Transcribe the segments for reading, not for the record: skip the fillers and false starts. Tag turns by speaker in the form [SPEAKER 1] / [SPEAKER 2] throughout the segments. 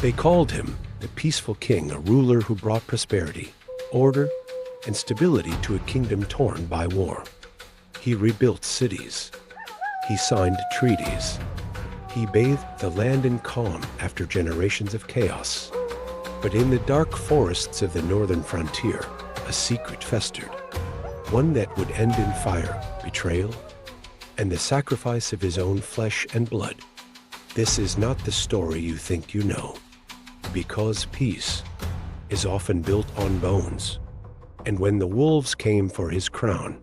[SPEAKER 1] They called him the peaceful king, a ruler who brought prosperity, order, and stability to a kingdom torn by war. He rebuilt cities. He signed treaties. He bathed the land in calm after generations of chaos. But in the dark forests of the northern frontier, a secret festered, one that would end in fire, betrayal, and the sacrifice of his own flesh and blood. This is not the story you think you know, because peace is often built on bones. And when the wolves came for his crown,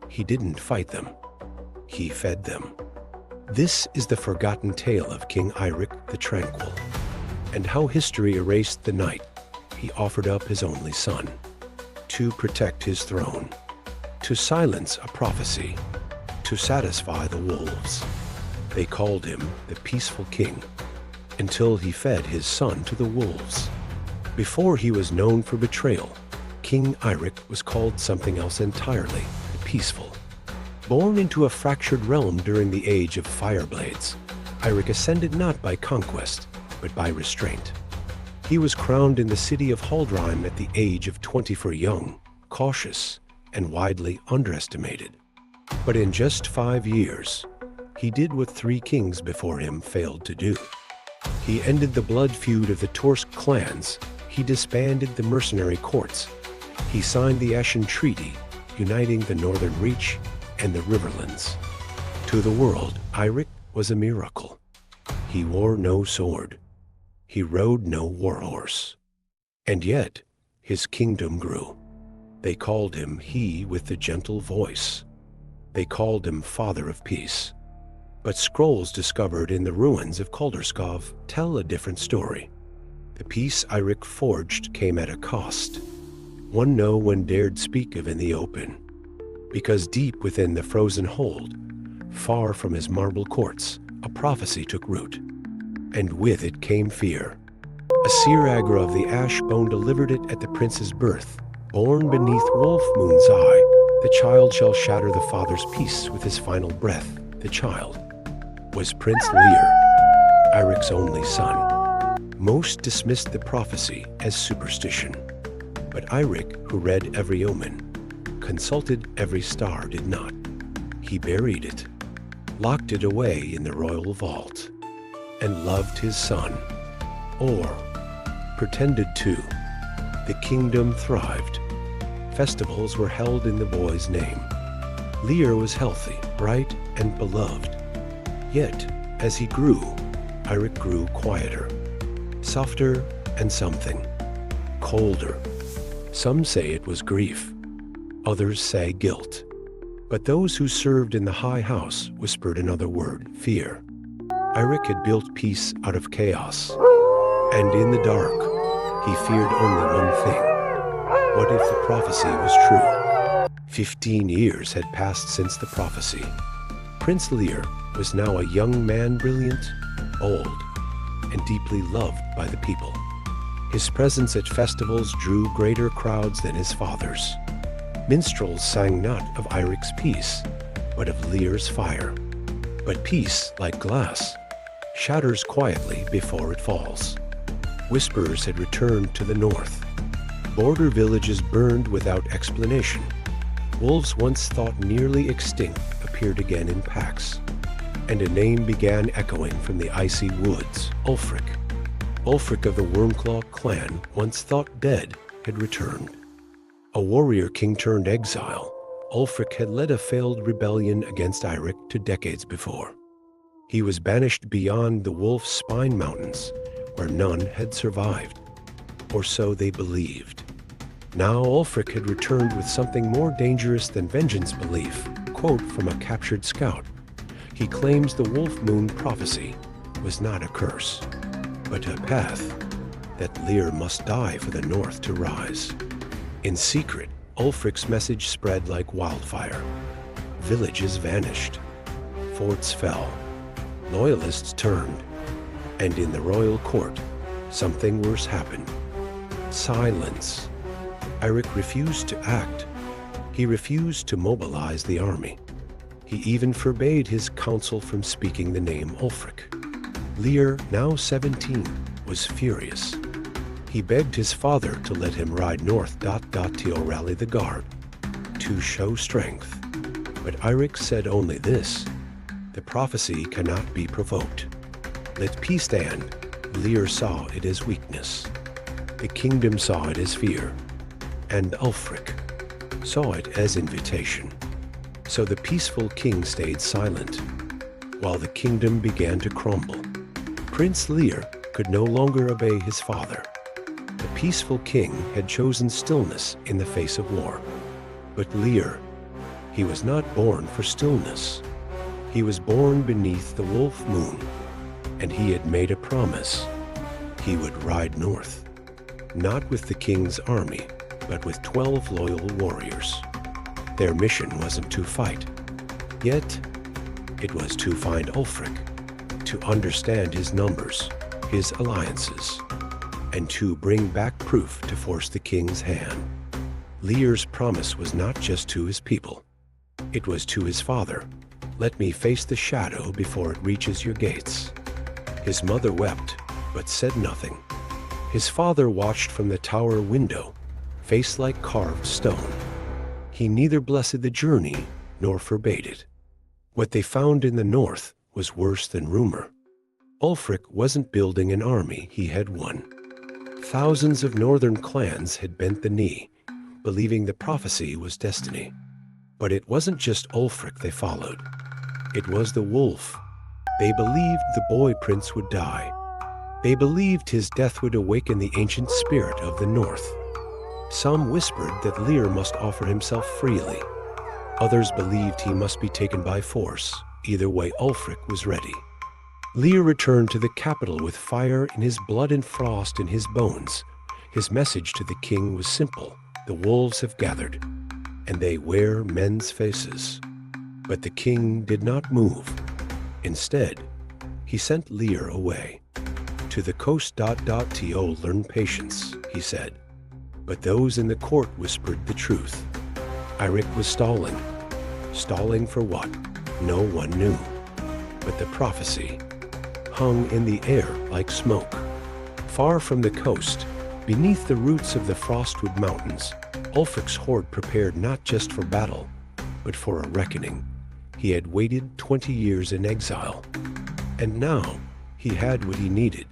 [SPEAKER 1] he didn't fight them, he fed them. This is the forgotten tale of King Eirik the Tranquil, and how history erased the night he offered up his only son to protect his throne, to silence a prophecy, to satisfy the wolves. They called him the peaceful king until he fed his son to the wolves. Before he was known for betrayal, King Eirik was called something else entirely, peaceful. Born into a fractured realm during the age of fireblades, Eirik ascended not by conquest, but by restraint. He was crowned in the city of Haldheim at the age of 24, young, cautious, and widely underestimated. But in just 5 years, he did what 3 kings before him failed to do. He ended the blood feud of the Torsk clans. He disbanded the mercenary courts. He signed the Ashen Treaty, uniting the northern reach and the riverlands. To the world, Eirik was a miracle. He wore no sword. He rode no warhorse. And yet, his kingdom grew. They called him He with the Gentle Voice. They called him Father of Peace. But scrolls discovered in the ruins of Kalderskov tell a different story. The peace Eirik forged came at a cost, one no one dared speak of in the open, because deep within the frozen hold, far from his marble courts, a prophecy took root, and with it came fear. A seer Agra of the ash bone delivered it at the prince's birth. Born beneath Wolf Moon's eye, the child shall shatter the father's peace with his final breath. The child was Prince Lear, Eirik's only son. Most dismissed the prophecy as superstition, but Eirik, who read every omen, consulted every star, did not. He buried it, locked it away in the royal vault, and loved his son, or pretended to. The kingdom thrived. Festivals were held in the boy's name. Lear was healthy, bright, and beloved. Yet, as he grew, Eirik grew quieter, softer, and something colder. Some say it was grief. Others say guilt. But those who served in the high house whispered another word, fear. Eirik had built peace out of chaos, and in the dark, he feared only one thing. What if the prophecy was true? 15 years had passed since the prophecy. Prince Lear was now a young man, brilliant, bold, and deeply loved by the people. His presence at festivals drew greater crowds than his father's. Minstrels sang not of Eirik's peace, but of Lear's fire. But peace, like glass, shatters quietly before it falls. Whispers had returned to the north. Border villages burned without explanation. Wolves once thought nearly extinct appeared again in packs. And a name began echoing from the icy woods, Ulfric. Ulfric of the Wormclaw clan, once thought dead, had returned. A warrior king turned exile, Ulfric had led a failed rebellion against Eirik 2 decades before. He was banished beyond the Wolf's Spine Mountains, where none had survived, or so they believed. Now Ulfric had returned with something more dangerous than vengeance belief. Quote from a captured scout. He claims the Wolf Moon prophecy was not a curse, but a path that Lear must die for the North to rise. In secret, Ulfric's message spread like wildfire. Villages vanished. Forts fell. Loyalists turned. And in the royal court, something worse happened. Silence. Eirik refused to act. He refused to mobilize the army. He even forbade his council from speaking the name Ulfric. Lear, now 17, was furious. He begged his father to let him ride north to rally the guard, to show strength. But Eirik said only this: the prophecy cannot be provoked. Let peace stand. Lear saw it as weakness. The kingdom saw it as fear. And Ulfric saw it as invitation. So the peaceful king stayed silent, while the kingdom began to crumble. Prince Lear could no longer obey his father. The peaceful king had chosen stillness in the face of war. But Lear, he was not born for stillness. He was born beneath the wolf moon, and he had made a promise. He would ride north, not with the king's army, but with 12 loyal warriors. Their mission wasn't to fight, yet it was to find Ulfric, to understand his numbers, his alliances, and to bring back proof to force the king's hand. Lear's promise was not just to his people. It was to his father. Let me face the shadow before it reaches your gates. His mother wept, but said nothing. His father watched from the tower window, face like carved stone. He neither blessed the journey nor forbade it. What they found in the north was worse than rumor. Ulfric wasn't building an army he had won. Thousands of northern clans had bent the knee, believing the prophecy was destiny. But it wasn't just Ulfric they followed. It was the wolf. They believed the boy prince would die. They believed his death would awaken the ancient spirit of the north. Some whispered that Lear must offer himself freely. Others believed he must be taken by force. Either way, Ulfric was ready. Lear returned to the capital with fire in his blood and frost in his bones. His message to the king was simple: the wolves have gathered, and they wear men's faces. But the king did not move. Instead, he sent Lear away. To the coast. Learn patience, he said. But those in the court whispered the truth. Eirik was stalling. Stalling for what? No one knew. But the prophecy hung in the air like smoke. Far from the coast, beneath the roots of the Frostwood Mountains, Ulfric's horde prepared not just for battle, but for a reckoning. He had waited 20 years in exile, and now he had what he needed: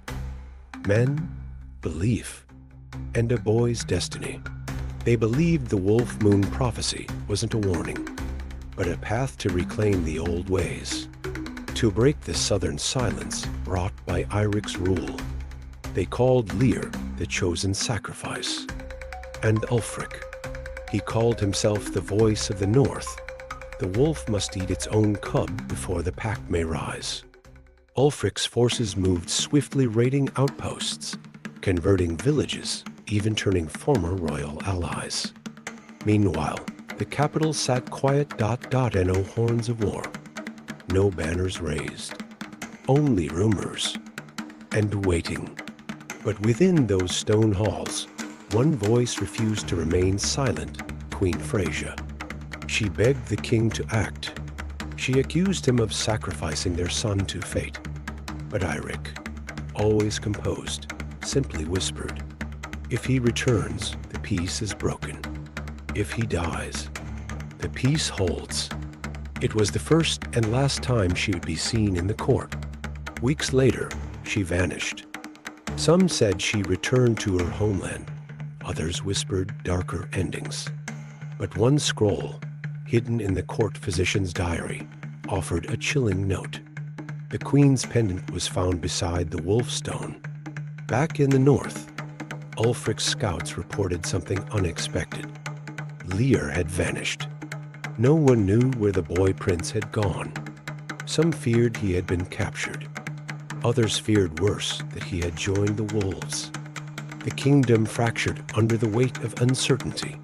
[SPEAKER 1] men, belief, and a boy's destiny. They believed the Wolf Moon prophecy wasn't a warning, but a path to reclaim the old ways, to break the southern silence brought by Eirik's rule. They called Lear the chosen sacrifice, and Ulfric, he called himself the voice of the north. The wolf must eat its own cub before the pack may rise. Ulfric's forces moved swiftly, raiding outposts, converting villages, even turning former royal allies. Meanwhile, the capital sat quiet. No horns of war, no banners raised, only rumors and waiting. But within those stone halls, one voice refused to remain silent: Queen Freyja. She begged the king to act. She accused him of sacrificing their son to fate. But Eirik, always composed, simply whispered, if he returns, the peace is broken. If he dies, the peace holds. It was the first and last time she would be seen in the court. Weeks later, she vanished. Some said she returned to her homeland. Others whispered darker endings. But one scroll, hidden in the court physician's diary, offered a chilling note. The queen's pendant was found beside the wolf stone. Back in the north, Ulfric's scouts reported something unexpected. Lear had vanished. No one knew where the boy prince had gone. Some feared he had been captured. Others feared worse, that he had joined the wolves. The kingdom fractured under the weight of uncertainty,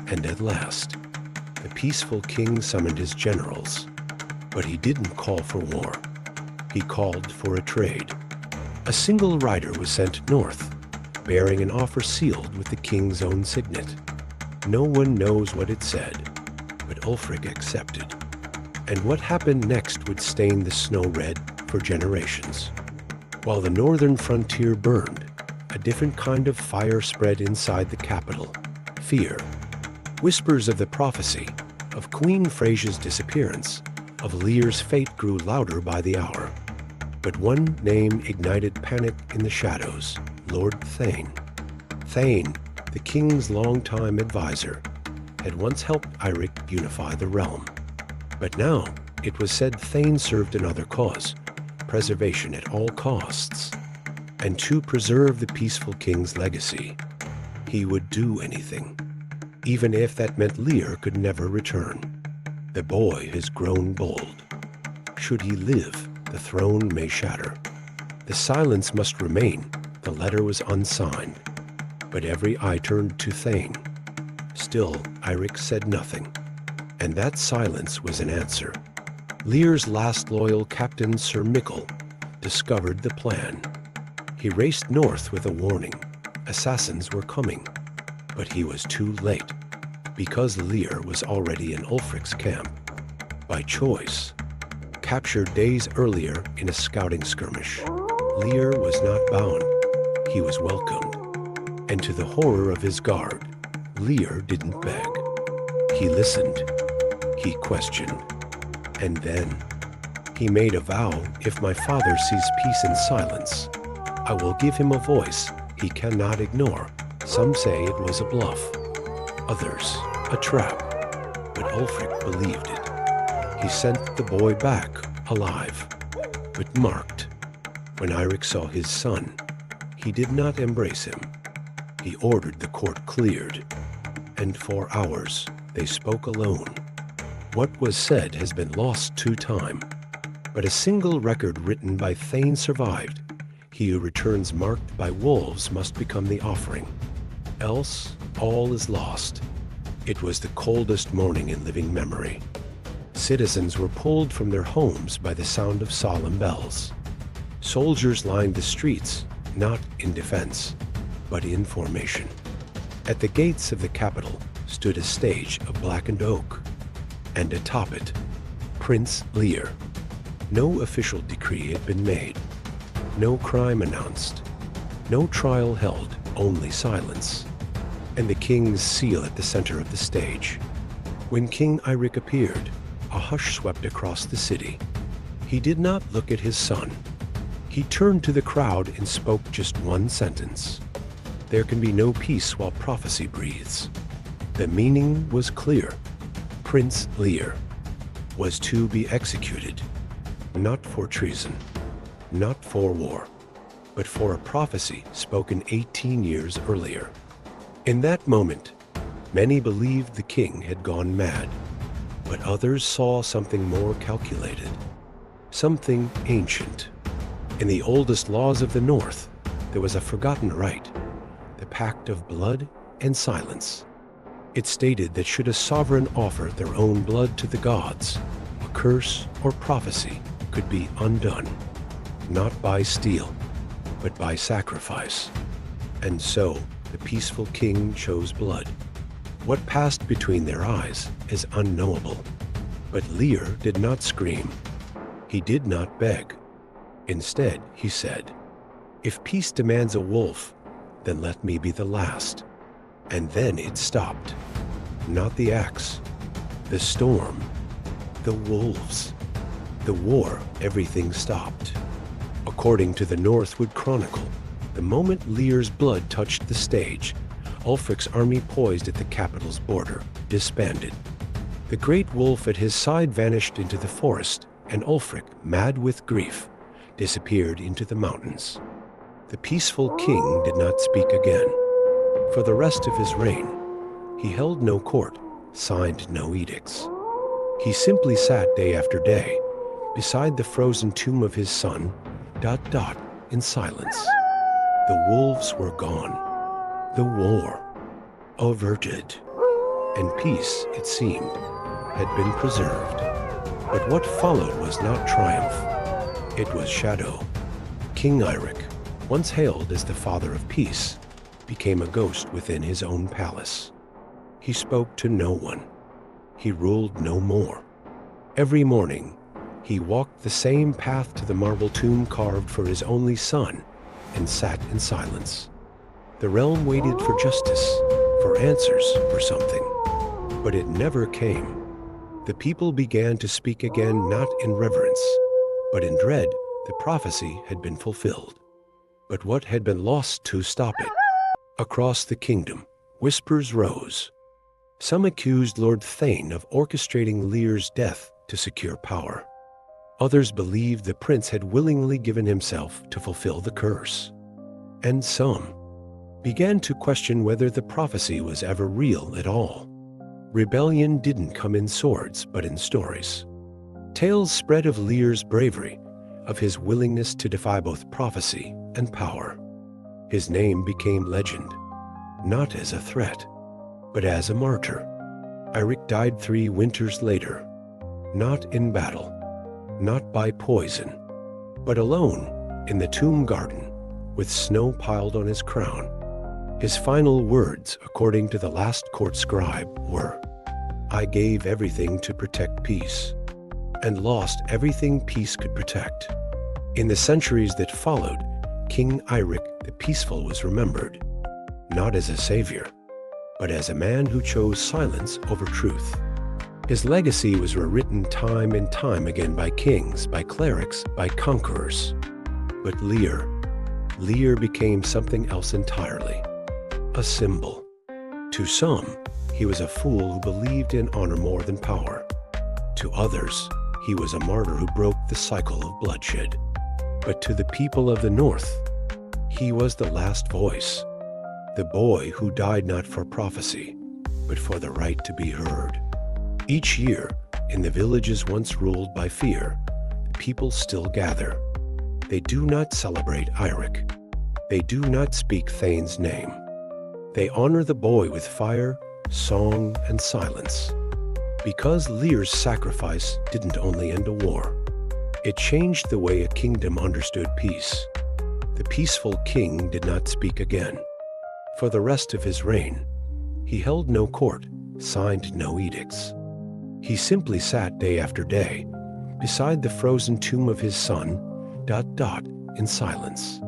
[SPEAKER 1] and at last, the peaceful king summoned his generals. But he didn't call for war. He called for a trade. A single rider was sent north, bearing an offer sealed with the king's own signet. No one knows what it said, but Ulfric accepted. And what happened next would stain the snow red for generations. While the northern frontier burned, A different kind of fire spread inside the capital. Fear. Whispers of the prophecy, of Queen Frasia's disappearance, of Lear's fate grew louder by the hour. But one name ignited panic in the shadows: Lord Thane. Thane, the king's longtime advisor, had once helped Eirik unify the realm. But now, it was said Thane served another cause: preservation at all costs. And to preserve the peaceful king's legacy, he would do anything, even if that meant Lear could never return. The boy has grown bold. Should he live, the throne may shatter. The silence must remain. The letter was unsigned. But every eye turned to Thane. Still, Eirik said nothing. And that silence was an answer. Lear's last loyal captain, Sir Mickle, discovered the plan. He raced north with a warning. Assassins were coming. But he was too late, because Lear was already in Ulfric's camp. By choice. Captured days earlier in a scouting skirmish. Lear was not bound. He was welcomed. And to the horror of his guard, Lear didn't beg. He listened. He questioned. And then, he made a vow: if my father sees peace in silence, I will give him a voice he cannot ignore. Some say it was a bluff. Others, a trap. But Ulfric believed it. He sent the boy back, alive, but marked. When Eirik saw his son, he did not embrace him. He ordered the court cleared, and for hours they spoke alone. What was said has been lost to time, but a single record written by Thane survived. He who returns marked by wolves must become the offering. Else, all is lost. It was the coldest morning in living memory. Citizens were pulled from their homes by the sound of solemn bells. Soldiers lined the streets, not in defense, but in formation. At the gates of the capital stood a stage of blackened oak, and atop it, Prince Lear. No official decree had been made, no crime announced, no trial held, only silence, and the king's seal at the center of the stage. When King Eirik appeared, a hush swept across the city. He did not look at his son. He turned to the crowd and spoke just one sentence: there can be no peace while prophecy breathes. The meaning was clear. Prince Lear was to be executed, not for treason, not for war, but for a prophecy spoken 18 years earlier. In that moment, many believed the king had gone mad, but others saw something more calculated, something ancient. In the oldest laws of the North, there was a forgotten right, the pact of blood and silence. It stated that should a sovereign offer their own blood to the gods, a curse or prophecy could be undone, not by steel, but by sacrifice. And so, the peaceful king chose blood. What passed between their eyes is unknowable. But Lear did not scream. He did not beg. Instead, he said, "If peace demands a wolf, then let me be the last." And then it stopped. Not the axe, the storm, the wolves, the war, everything stopped. According to the Northwood Chronicle, the moment Lear's blood touched the stage, Ulfric's army poised at the capital's border, disbanded. The great wolf at his side vanished into the forest, and Ulfric, mad with grief, disappeared into the mountains. The peaceful king did not speak again. For the rest of his reign, he held no court, signed no edicts. He simply sat day after day, beside the frozen tomb of his son, ... in silence. The wolves were gone. The war averted. And peace, it seemed, had been preserved. But what followed was not triumph. It was shadow. King Eirik, once hailed as the father of peace, became a ghost within his own palace. He spoke to no one. He ruled no more. Every morning, he walked the same path to the marble tomb carved for his only son and sat in silence. The realm waited for justice, for answers, for something. But it never came. The people began to speak again, not in reverence, but in dread. The prophecy had been fulfilled. But what had been lost to stop it? Across the kingdom, whispers rose. Some accused Lord Thane of orchestrating Lear's death to secure power. Others believed the prince had willingly given himself to fulfill the curse. And some began to question whether the prophecy was ever real at all. Rebellion didn't come in swords, but in stories. Tales spread of Lear's bravery, of his willingness to defy both prophecy and power. His name became legend, not as a threat, but as a martyr. Eirik died 3 winters later, not in battle, not by poison, but alone in the tomb garden, with snow piled on his crown. His final words, according to the last court scribe, were, "I gave everything to protect peace, and lost everything peace could protect." In the centuries that followed, King Eirik the Peaceful was remembered, not as a savior, but as a man who chose silence over truth. His legacy was rewritten time and time again by kings, by clerics, by conquerors. But Lear became something else entirely. A symbol. To some, he was a fool who believed in honor more than power. To others, he was a martyr who broke the cycle of bloodshed. But to the people of the North, he was the last voice. The boy who died not for prophecy, but for the right to be heard. Each year, in the villages once ruled by fear, the people still gather. They do not celebrate Eirik. They do not speak Thane's name. They honor the boy with fire, song, and silence. Because Lear's sacrifice didn't only end a war. It changed the way a kingdom understood peace. The peaceful king did not speak again. For the rest of his reign, he held no court, signed no edicts. He simply sat day after day beside the frozen tomb of his son, in silence.